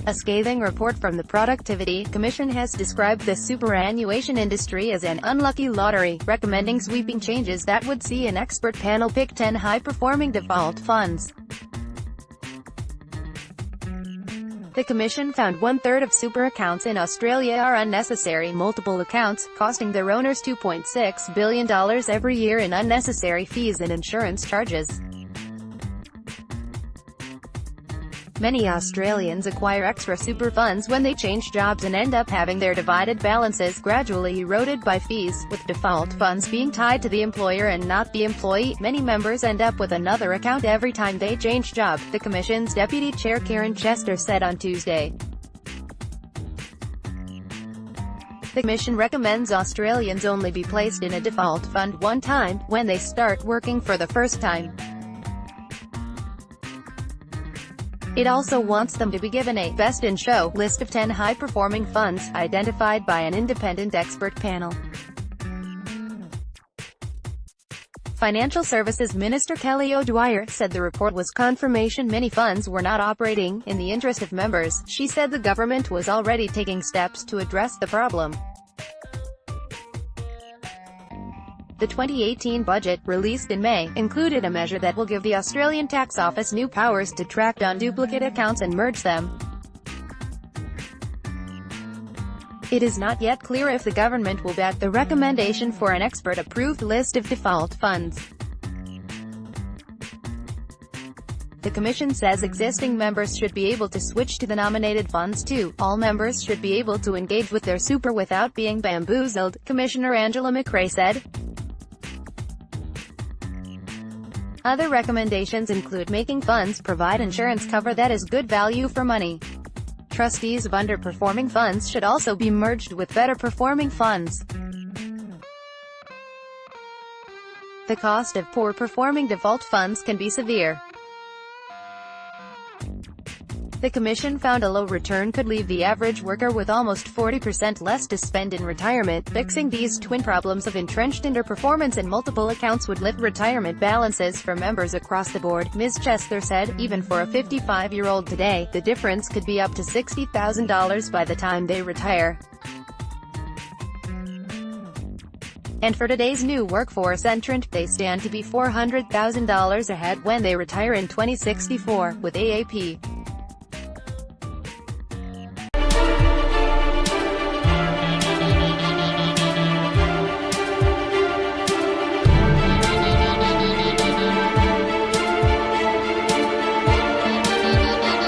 A scathing report from the Productivity Commission has described the superannuation industry as an unlucky lottery, recommending sweeping changes that would see an expert panel pick 10 high-performing default funds. The Commission found one-third of super accounts in Australia are unnecessary multiple accounts, costing their owners $2.6 billion every year in unnecessary fees and insurance charges. Many Australians acquire extra super funds when they change jobs and end up having their divided balances gradually eroded by fees, with default funds being tied to the employer and not the employee. Many members end up with another account every time they change job, the Commission's Deputy Chair Karen Chester said on Tuesday. The Commission recommends Australians only be placed in a default fund one time, when they start working for the first time. It also wants them to be given a best in show list of 10 high-performing funds, identified by an independent expert panel. Financial Services Minister Kelly O'Dwyer said the report was confirmation many funds were not operating in the interest of members. She said the government was already taking steps to address the problem. The 2018 budget, released in May, included a measure that will give the Australian Tax Office new powers to track down duplicate accounts and merge them. It is not yet clear if the government will back the recommendation for an expert-approved list of default funds. The Commission says existing members should be able to switch to the nominated funds too. All members should be able to engage with their super without being bamboozled, Commissioner Angela McRae said. Other recommendations include making funds provide insurance cover that is good value for money. Trustees of underperforming funds should also be merged with better-performing funds. The cost of poor-performing default funds can be severe. The Commission found a low return could leave the average worker with almost 40% less to spend in retirement. Fixing these twin problems of entrenched underperformance and multiple accounts would lift retirement balances for members across the board, Ms. Chester said. Even for a 55-year-old today, the difference could be up to $60,000 by the time they retire. And for today's new workforce entrant, they stand to be $400,000 ahead when they retire in 2064, with AAP.